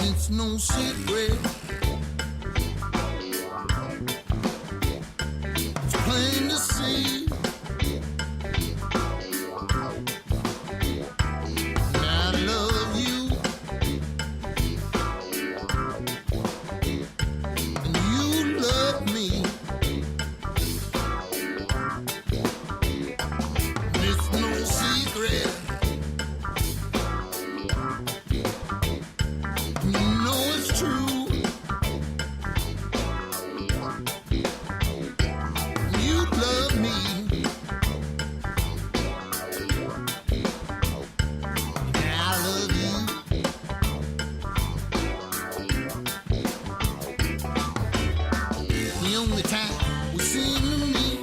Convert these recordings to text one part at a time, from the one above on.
it's no secret. It's plain to see. And I love you. And you love me. And it's no secret. You know it's true. You love me. And I love you. The only time we seem to meet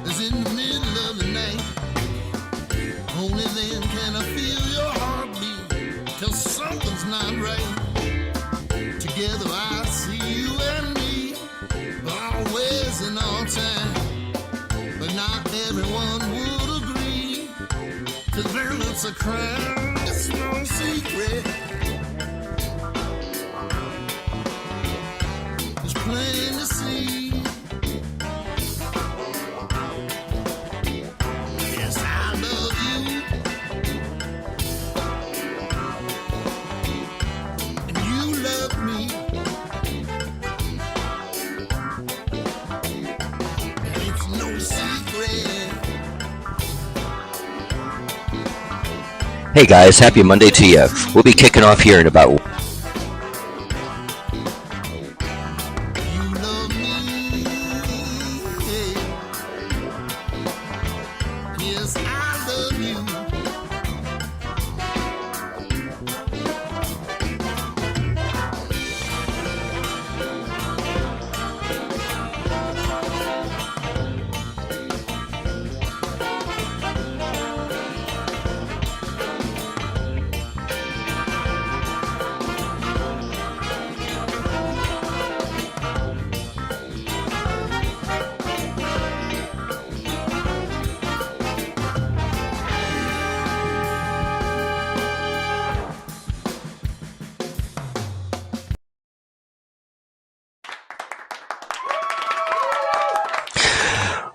is in the middle of the night. Only then can I feel your heartbeat. Till something's not right. Together I see you and me, always and all time. But not everyone would agree. To them it's a crime, it's no secret. It's plain to see. Yes, I love you. And you love me. And it's no secret. Hey guys, happy Monday to you. We'll be kicking off here in about You love me. Yes, I love you.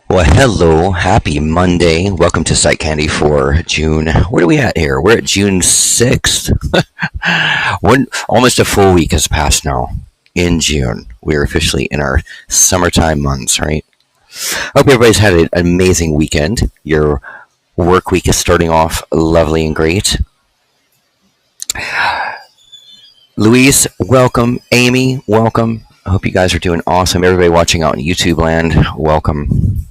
Well, hello, happy Monday. Welcome to PsychCandy for June. Where are we at here? We're at June 6th. Almost a full week has passed now. In June, we're officially in our summertime months, right? Hope everybody's had an amazing weekend. Your work week is starting off lovely and great. Louise, welcome. Amy, welcome. I hope you guys are doing awesome. Everybody watching out in YouTube land, welcome.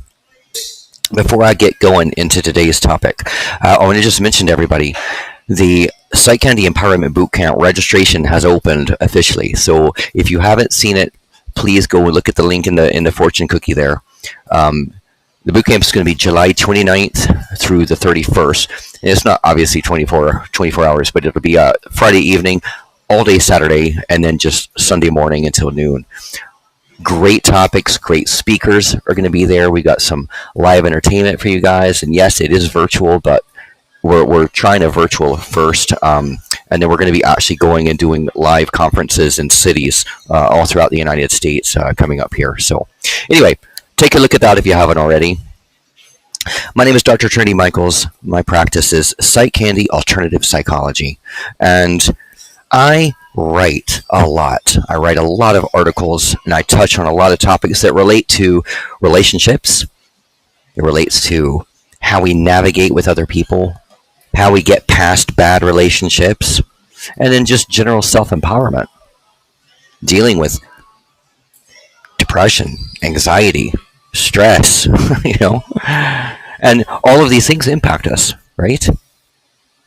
Before I get going into today's topic, I want to just mention to everybody, the PsychCandy Empowerment Bootcamp registration has opened officially. So if you haven't seen it, please go and look at the link in the fortune cookie there. The bootcamp is going to be July 29th through the 31st. And it's not obviously 24 hours, but it'll be Friday evening, all day Saturday, and then just Sunday morning until noon. Great topics, great speakers are going to be there. We got some live entertainment for you guys, and yes, it is virtual, but we're trying a virtual first, and then we're going to be actually going and doing live conferences in cities all throughout the United States coming up here. So anyway, take a look at that if you haven't already. My name is Dr. Trinity Michaels. My practice is PsychCandy Alternative Psychology, and I write a lot. I write a lot of articles, and I touch on a lot of topics that relate to relationships. It relates to how we navigate with other people, how we get past bad relationships, and then just general self-empowerment, dealing with depression, anxiety, stress, and all of these things impact us, right?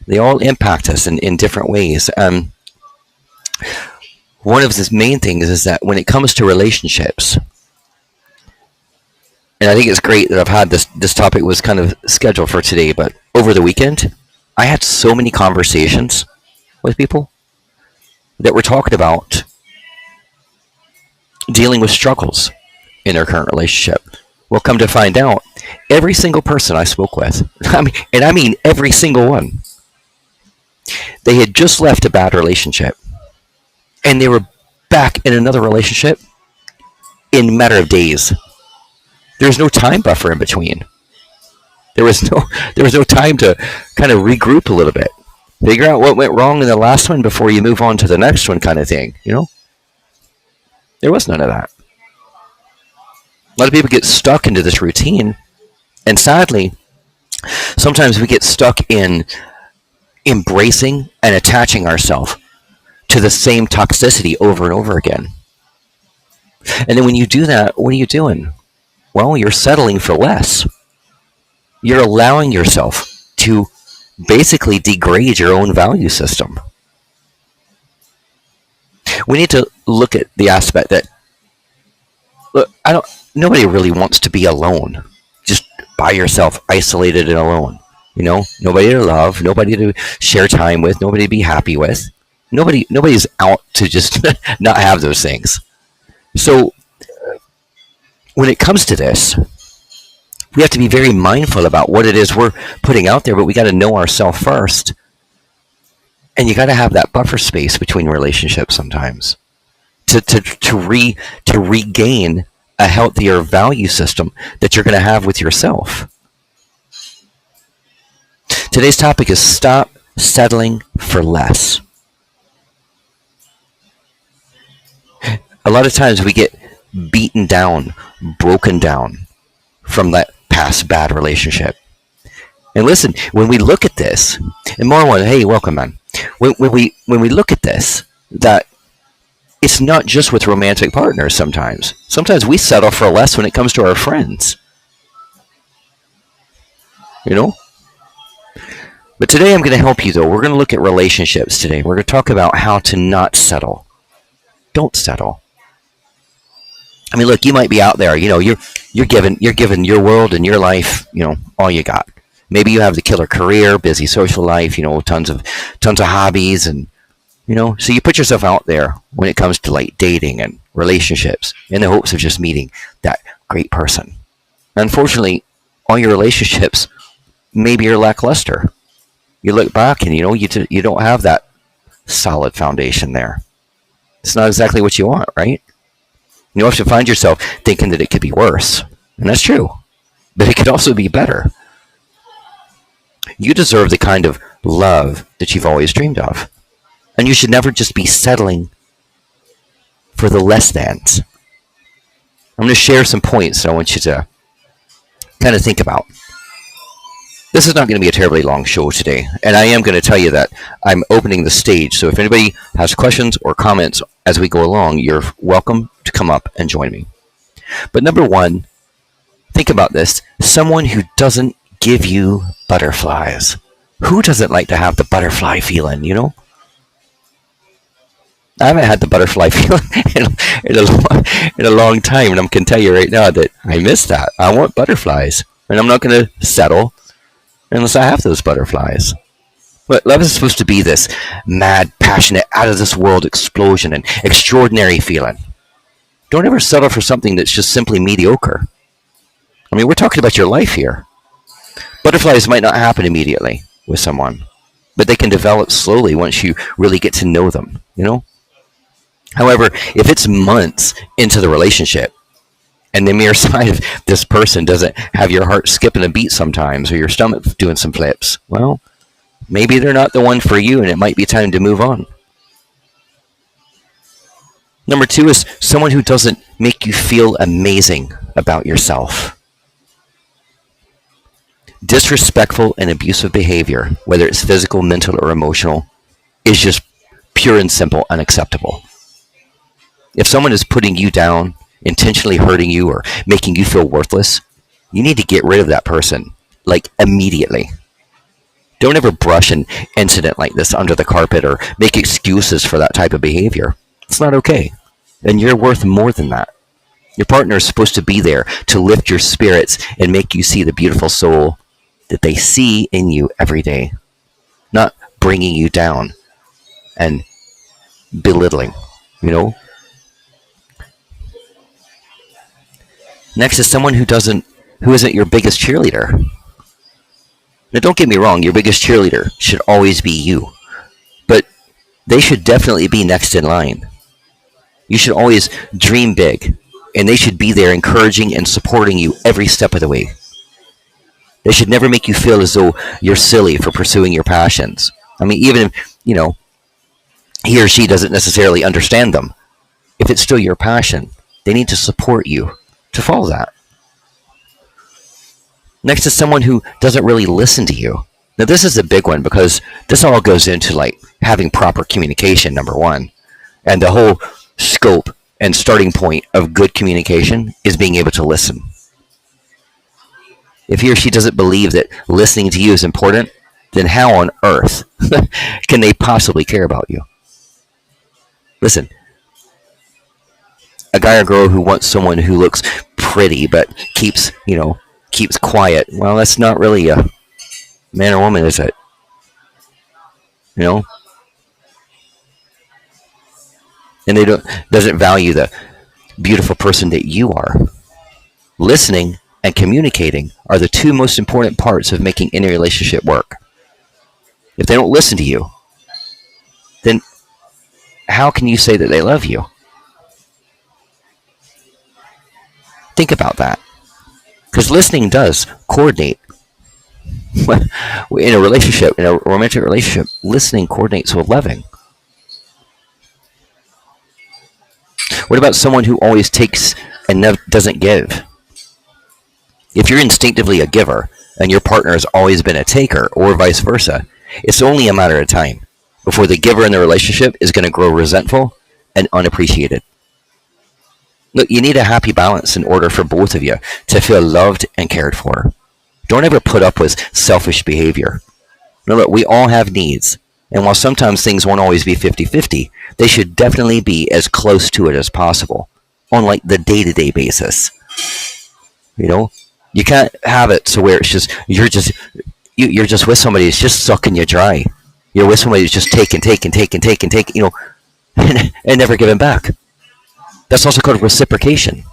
They all impact us in different ways. One of the main things is that when it comes to relationships, and I think it's great that I've had this topic was kind of scheduled for today, but over the weekend, I had so many conversations with people that were talking about dealing with struggles in their current relationship. Well, come to find out, every single person I spoke with, I mean every single one, they had just left a bad relationship. and they were back in another relationship in a matter of days. There was no time buffer in between. There was no there was no time to kind of regroup a little bit, figure out what went wrong in the last one before you move on to the next one, kind of thing. There was none of that. A lot of people get stuck into this routine, and sadly, sometimes we get stuck in embracing and attaching ourselves to the same toxicity over and over again. And then when you do that, what are you doing? Well, you're settling for less. You're allowing yourself to basically degrade your own value system. We need to look at the aspect that, look, nobody really wants to be alone, just by yourself, isolated and alone. Nobody to love, nobody to share time with, nobody to be happy with. Nobody's out to just not have those things. So when it comes to this, we have to be very mindful about what it is we're putting out there, but we got to know ourselves first. And you got to have that buffer space between relationships sometimes to regain a healthier value system that you're going to have with yourself. Today's topic is stop settling for less. A lot of times we get beaten down, broken down from that past bad relationship. And listen, when we look at this, and Marwan, hey, welcome, man. When we look at this, that it's not just with romantic partners sometimes. Sometimes we settle for less when it comes to our friends. But today I'm going to help you, though. We're going to look at relationships today. We're going to talk about how to not settle. Don't settle. I mean, look, you might be out there, you're given your world and your life, all you got. Maybe you have the killer career, busy social life, tons of hobbies, and so you put yourself out there when it comes to like dating and relationships in the hopes of just meeting that great person. Unfortunately, all your relationships maybe are lackluster. You look back and you don't have that solid foundation there. It's not exactly what you want, right? You often find yourself thinking that it could be worse. And that's true. But it could also be better. You deserve the kind of love that you've always dreamed of. And you should never just be settling for the less thans. I'm going to share some points that I want you to kind of think about. This is not going to be a terribly long show today, and I am going to tell you that I'm opening the stage, so if anybody has questions or comments as we go along, you're welcome to come up and join me. But number one, think about this. Someone who doesn't give you butterflies. Who doesn't like to have the butterfly feeling, I haven't had the butterfly feeling in a long time, and I can tell you right now that I miss that. I want butterflies, and I'm not going to settle unless I have those butterflies. But love is supposed to be this mad, passionate, out-of-this-world explosion and extraordinary feeling. Don't ever settle for something that's just simply mediocre. I mean, we're talking about your life here. Butterflies might not happen immediately with someone, but they can develop slowly once you really get to know them, However, if it's months into the relationship, and the mere sight of this person doesn't have your heart skipping a beat sometimes, or your stomach doing some flips, well, maybe they're not the one for you, and it might be time to move on. Number two is someone who doesn't make you feel amazing about yourself. Disrespectful and abusive behavior, whether it's physical, mental, or emotional, is just pure and simple unacceptable. If someone is putting you down, intentionally hurting you, or making you feel worthless, you need to get rid of that person, like immediately. Don't ever brush an incident like this under the carpet or make excuses for that type of behavior. It's not okay. And you're worth more than that. Your partner is supposed to be there to lift your spirits and make you see the beautiful soul that they see in you every day, not bringing you down and belittling, Next is someone who isn't your biggest cheerleader. Now, don't get me wrong, your biggest cheerleader should always be you, but they should definitely be next in line. You should always dream big, and they should be there encouraging and supporting you every step of the way. They should never make you feel as though you're silly for pursuing your passions. I mean, even if, he or she doesn't necessarily understand them, if it's still your passion, they need to support you to follow that. Next is someone who doesn't really listen to you. Now, this is a big one because this all goes into like having proper communication, number one. And the whole scope and starting point of good communication is being able to listen. If he or she doesn't believe that listening to you is important, then how on earth can they possibly care about you? Listen, a guy or girl who wants someone who looks pretty but keeps quiet, well, that's not really a man or woman, is it? And they doesn't value the beautiful person that you are. Listening and communicating are the two most important parts of making any relationship work. If they don't listen to you, then how can you say that they love you? Think about that. Because listening does coordinate. In a relationship, in a romantic relationship, listening coordinates with loving. What about someone who always takes and doesn't give? If you're instinctively a giver and your partner has always been a taker, or vice versa, it's only a matter of time before the giver in the relationship is going to grow resentful and unappreciated. Look, you need a happy balance in order for both of you to feel loved and cared for. Don't ever put up with selfish behavior. Now, look, we all have needs, and while sometimes things won't always be 50-50, they should definitely be as close to it as possible on like the day-to-day basis. You can't have it so where it's just you're just with somebody that's just sucking you dry. You're with somebody that's just taking, and never giving back. That's also called reciprocation.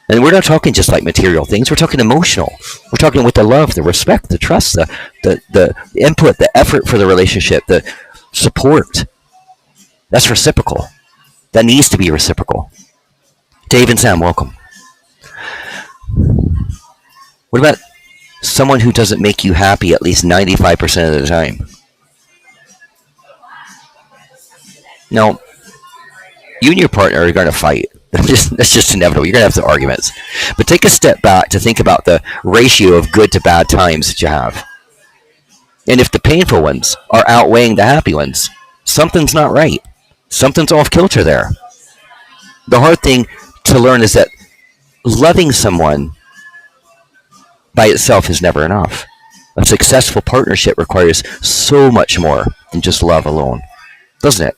And we're not talking just like material things. We're talking emotional. We're talking with the love, the respect, the trust, the input, the effort for the relationship, the support. That's reciprocal. That needs to be reciprocal. Dave and Sam, welcome. What about someone who doesn't make you happy at least 95% of the time? Now, you and your partner are going to fight. That's just inevitable. You're going to have some arguments. But take a step back to think about the ratio of good to bad times that you have. And if the painful ones are outweighing the happy ones, something's not right. Something's off kilter there. The hard thing to learn is that loving someone by itself is never enough. A successful partnership requires so much more than just love alone, doesn't it?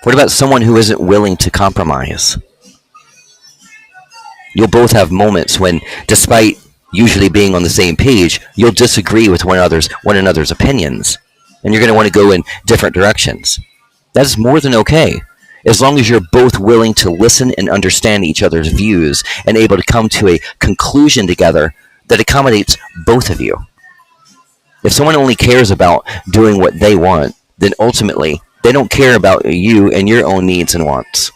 What about someone who isn't willing to compromise? You'll both have moments when, despite usually being on the same page, you'll disagree with one another's opinions, and you're going to want to go in different directions. That is more than okay, as long as you're both willing to listen and understand each other's views and able to come to a conclusion together that accommodates both of you. If someone only cares about doing what they want, then ultimately they don't care about you and your own needs and wants.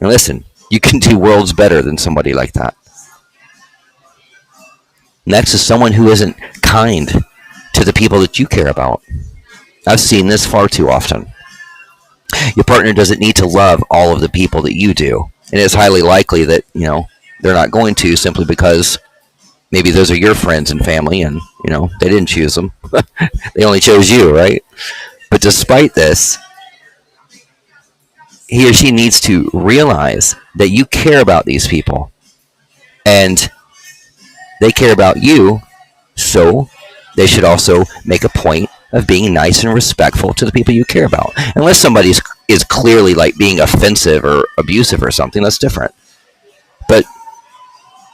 And listen, you can do worlds better than somebody like that. Next is someone who isn't kind to the people that you care about. I've seen this far too often. Your partner doesn't need to love all of the people that you do. And it's highly likely that, they're not going to, simply because maybe those are your friends and family and, they didn't choose them. They only chose you, right? But despite this, he or she needs to realize that you care about these people and they care about you, so they should also make a point of being nice and respectful to the people you care about. Unless somebody is clearly like being offensive or abusive or something, that's different. But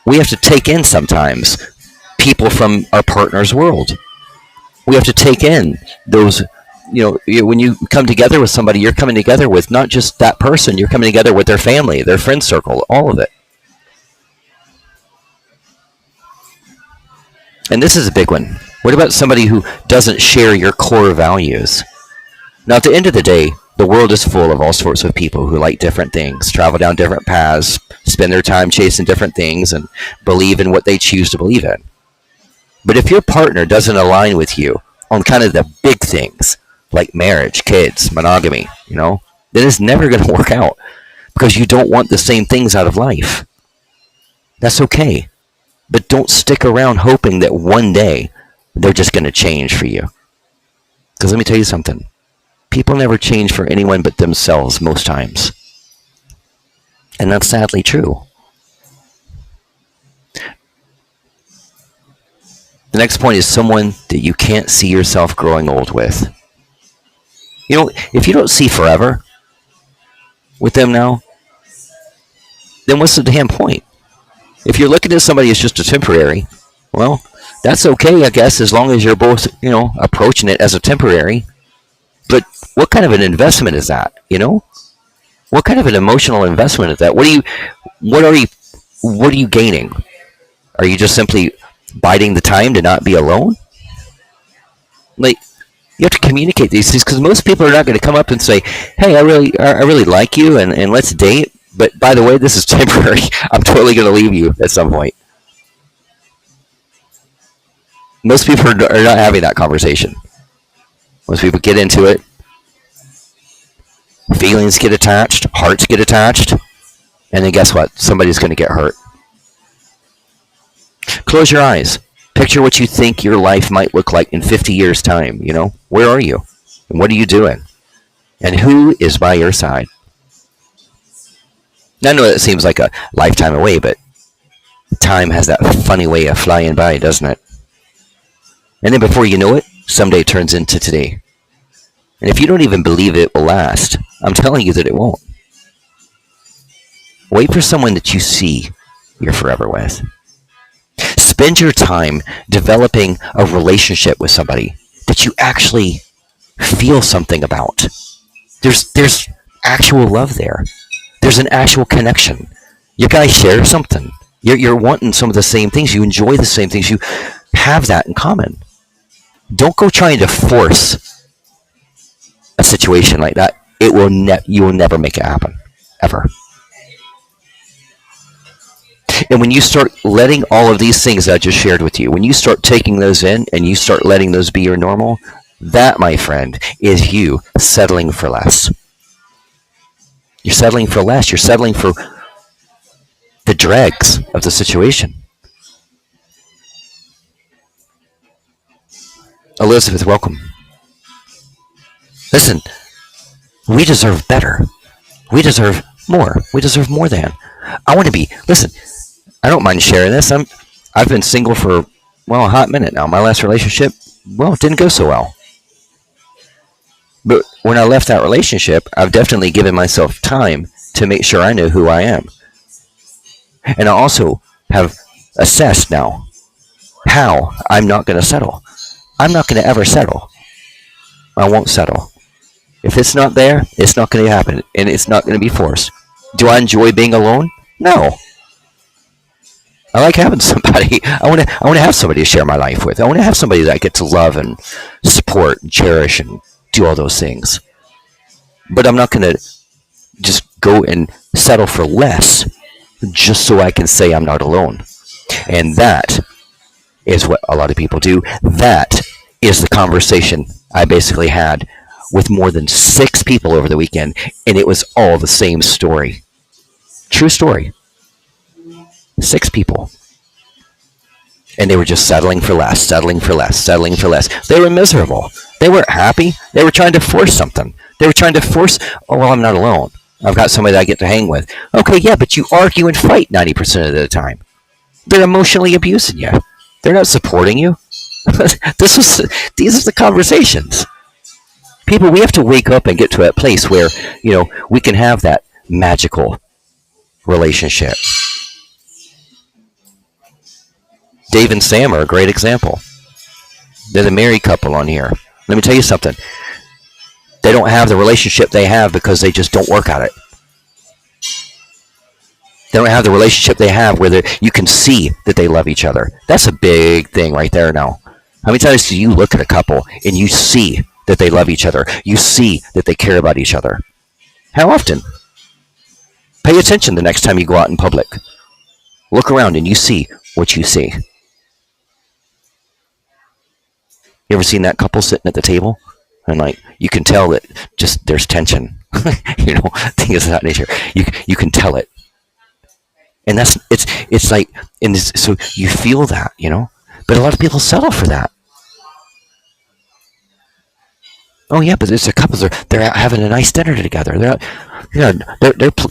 we have to take in sometimes people from our partner's world. We have to take in those, when you come together with somebody, you're coming together with not just that person, you're coming together with their family, their friend circle, all of it. And this is a big one. What about somebody who doesn't share your core values? Now, at the end of the day, the world is full of all sorts of people who like different things, travel down different paths, spend their time chasing different things, and believe in what they choose to believe in. But if your partner doesn't align with you on kind of the big things, like marriage, kids, monogamy, then it's never going to work out because you don't want the same things out of life. That's okay. But don't stick around hoping that one day they're just going to change for you. Because let me tell you something. People never change for anyone but themselves most times. And that's sadly true. The next point is someone that you can't see yourself growing old with. If you don't see forever with them now, then what's the damn point? If you're looking at somebody as just a temporary, well, that's okay, I guess, as long as you're both, approaching it as a temporary. But what kind of an investment is that? What kind of an emotional investment is that? What are you gaining? Are you just simply biding the time to not be alone? Like, you have to communicate these things because most people are not going to come up and say, "Hey, I really like you, and let's date. But by the way, this is temporary. I'm totally going to leave you at some point." Most people are not having that conversation. Most people get into it. Feelings get attached. Hearts get attached. And then guess what? Somebody's going to get hurt. Close your eyes. Picture what you think your life might look like in 50 years' time. Where are you? And what are you doing? And who is by your side? Now, I know that seems like a lifetime away, but time has that funny way of flying by, doesn't it? And then before you know it, someday turns into today. And if you don't even believe it will last, I'm telling you that it won't. Wait for someone that you see you're forever with. Spend your time developing a relationship with somebody that you actually feel something about. There's actual love there. There's an actual connection. You guys share something. You're wanting some of the same things. You enjoy the same things. You have that in common. Don't go trying to force a situation like that. You will never make it happen. Ever. And when you start letting all of these things that I just shared with you, when you start taking those in and you start letting those be your normal, that, my friend, is you settling for less. You're settling for less. You're settling for the dregs of the situation. Elizabeth, welcome. Listen, we deserve better. We deserve more. We deserve more than. I want to be. Listen, I don't mind sharing this. I've been single for, a hot minute now. My last relationship, it didn't go so well. But when I left that relationship, I've definitely given myself time to make sure I know who I am. And I also have assessed now how I'm not going to settle. I'm not going to ever settle. I won't settle. If it's not there, it's not going to happen. And it's not going to be forced. Do I enjoy being alone? No. I like having somebody. I want to have somebody to share my life with. I want to have somebody that I get to love and support and cherish and do all those things. But I'm not going to just go and settle for less just so I can say I'm not alone. And that is what a lot of people do. That is the conversation I basically had with more than 6 people over the weekend, and it was all the same story. True story. 6 people. And they were just settling for less, settling for less, settling for less. They were miserable. They weren't happy. They were trying to force something. They were trying to force, I'm not alone. I've got somebody that I get to hang with. Okay, yeah, but you argue and fight 90% of the time. They're emotionally abusing you. They're not supporting you. These are the conversations. People, we have to wake up and get to that place where, we can have that magical relationship. Dave and Sam are a great example. They're the married couple on here. Let me tell you something. They don't have the relationship they have because they just don't work at it. They don't have the relationship they have where you can see that they love each other. That's a big thing right there now. How many times do you look at a couple and you see that they love each other. You see that they care about each other. How often? Pay attention the next time you go out in public. Look around and you see what you see. You ever seen that couple sitting at the table? And like, you can tell that just there's tension. Things of that nature. You can tell it. And it's like, so you feel that, But a lot of people settle for that. Oh yeah, but it's a couple. They're out having a nice dinner together. They're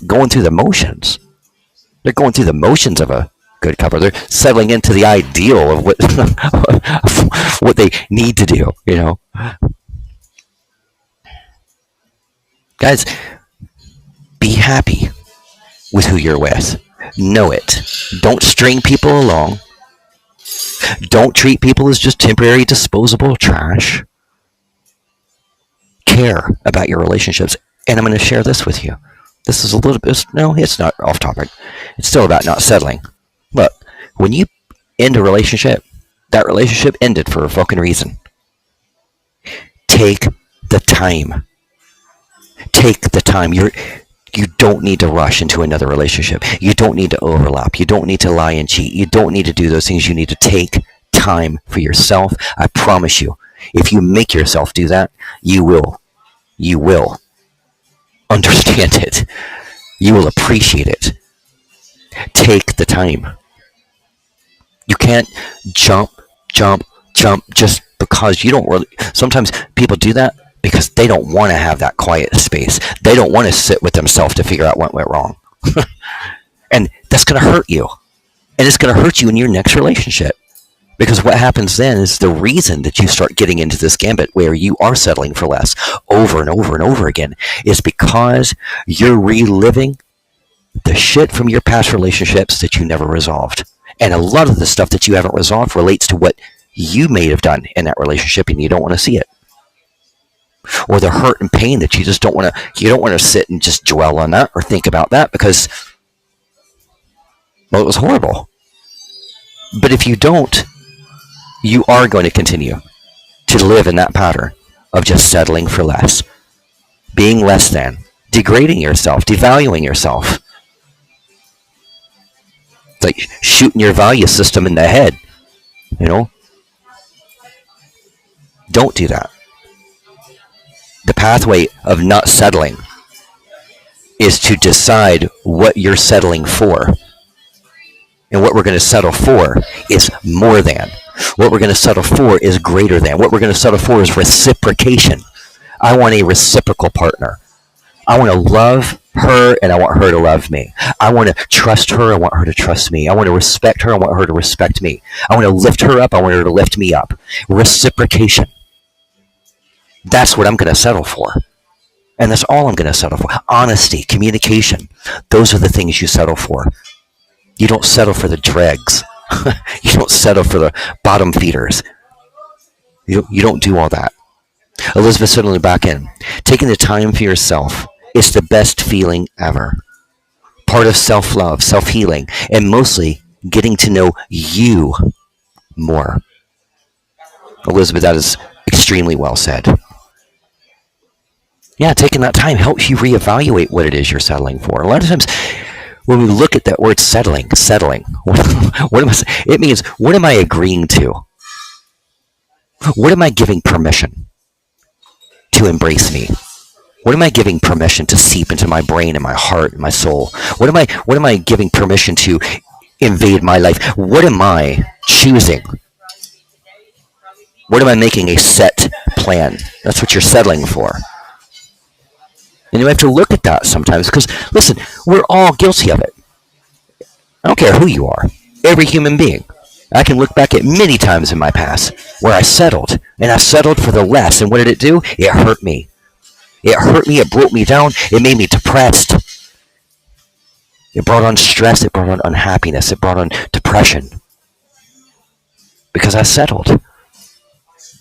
going through the motions. They're going through the motions of a good couple. They're settling into the ideal of what they need to do. Guys, be happy with who you're with. Know it. Don't string people along. Don't treat people as just temporary disposable trash. Care about your relationships. And I'm going to share this with you. This is a little bit, no, it's not off topic. It's still about not settling. Look, when you end a relationship, that relationship ended for a fucking reason. Take the time. Take the time. You don't need to rush into another relationship. You don't need to overlap. You don't need to lie and cheat. You don't need to do those things. You need to take time for yourself. I promise you, if you make yourself do that, you will understand it. You will appreciate it. Take the time. You can't jump just because you don't really. Sometimes people do that because they don't want to have that quiet space. They don't want to sit with themselves to figure out what went wrong. And that's going to hurt you. And it's going to hurt you in your next relationship. Because what happens then is the reason that you start getting into this gambit where you are settling for less over and over and over again is because you're reliving the shit from your past relationships that you never resolved. And a lot of the stuff that you haven't resolved relates to what you may have done in that relationship and you don't want to see it. Or the hurt and pain that you just don't want to sit and just dwell on that or think about that because, well, it was horrible. But if you don't, you are going to continue to live in that pattern of just settling for less, being less than, degrading yourself, devaluing yourself. It's like shooting your value system in the head, Don't do that. The pathway of not settling is to decide what you're settling for. And what we're going to settle for is more than. What we're going to settle for is greater than. What we're going to settle for is reciprocation. I want a reciprocal partner. I want to love her and I want her to love me. I want to trust her. I want her to trust me. I want to respect her. I want her to respect me. I want to lift her up. I want her to lift me up. Reciprocation. That's what I'm going to settle for. And that's all I'm going to settle for. Honesty, communication. Those are the things you settle for. You don't settle for the dregs. You don't settle for the bottom feeders. You don't do all that. Elizabeth settling back in. Taking the time for yourself is the best feeling ever. Part of self-love, self-healing, and mostly getting to know you more. Elizabeth, that is extremely well said. Yeah, taking that time helps you reevaluate what it is you're settling for. A lot of times, when we look at that word settling, it means, what am I agreeing to? What am I giving permission to embrace me? What am I giving permission to seep into my brain and my heart and my soul? What am I giving permission to invade my life? What am I choosing? What am I making a set plan? That's what you're settling for. And you have to look at that sometimes because, listen, we're all guilty of it. I don't care who you are. Every human being. I can look back at many times in my past where I settled, and I settled for the less. And what did it do? It hurt me. It hurt me. It broke me down. It made me depressed. It brought on stress. It brought on unhappiness. It brought on depression. Because I settled.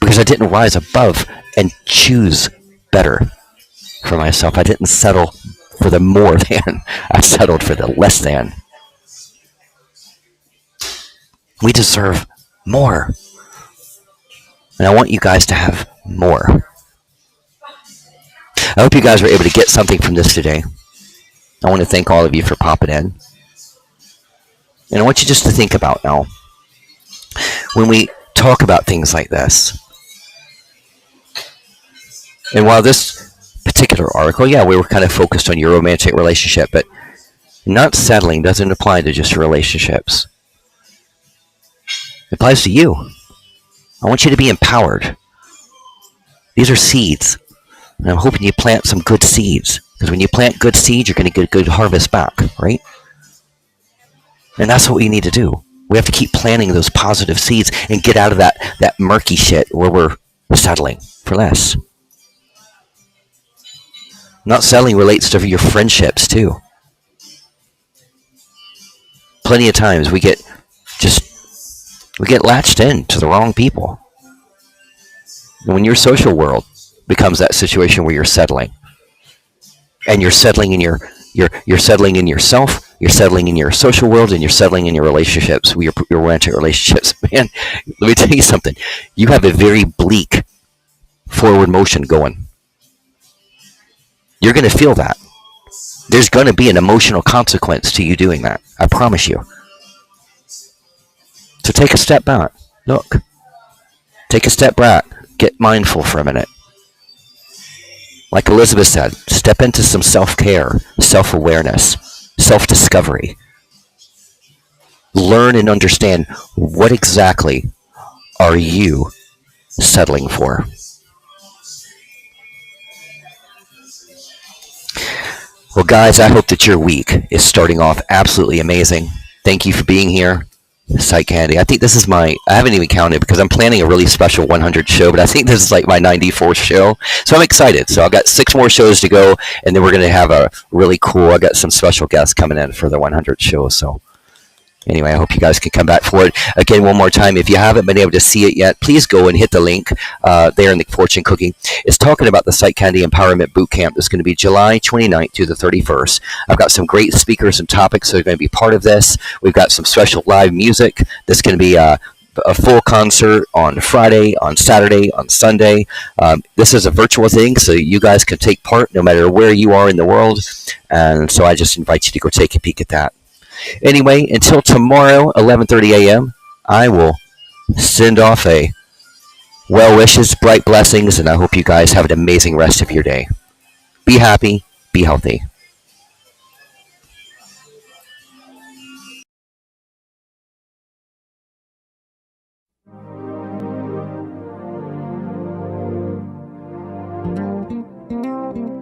Because I didn't rise above and choose better for myself. I didn't settle for the more than. I settled for the less than. We deserve more. And I want you guys to have more. I hope you guys were able to get something from this today. I want to thank all of you for popping in. And I want you just to think about now, when we talk about things like this, and while this particular article, yeah, we were kind of focused on your romantic relationship, but not settling doesn't apply to just relationships. It applies to you. I want you to be empowered. These are seeds. And I'm hoping you plant some good seeds. Because when you plant good seeds, you're going to get a good harvest back, right? And that's what we need to do. We have to keep planting those positive seeds and get out of that murky shit where we're settling for less. Not settling relates to your friendships, too. Plenty of times we get latched in to the wrong people. And when your social world becomes that situation where you're settling, and you're settling in you're settling in yourself, you're settling in your social world, and you're settling in your relationships, your romantic relationships. Man, let me tell you something. You have a very bleak forward motion going. You're going to feel that. There's going to be an emotional consequence to you doing that. I promise you. So take a step back. Look. Take a step back. Get mindful for a minute. Like Elizabeth said, step into some self-care, self-awareness, self-discovery. Learn and understand what exactly are you settling for. Well, guys, I hope that your week is starting off absolutely amazing. Thank you for being here. PsychCandy. I think this is I haven't even counted because I'm planning a really special 100 show, but I think this is like my 94th show. So I'm excited. So I've got 6 more shows to go, and then we're going to have a really cool, I got some special guests coming in for the 100 show. So anyway, I hope you guys can come back for it. Again, one more time, if you haven't been able to see it yet, please go and hit the link there in the fortune cookie. It's talking about the PsychCandy Empowerment Bootcamp. That's going to be July 29th through the 31st. I've got some great speakers and topics that are going to be part of this. We've got some special live music. That's going to be a full concert on Friday, on Saturday, on Sunday. This is a virtual thing, so you guys can take part no matter where you are in the world. And so I just invite you to go take a peek at that. Anyway, until tomorrow, 11:30 a.m., I will send off a well wishes, bright blessings, and I hope you guys have an amazing rest of your day. Be happy, be healthy.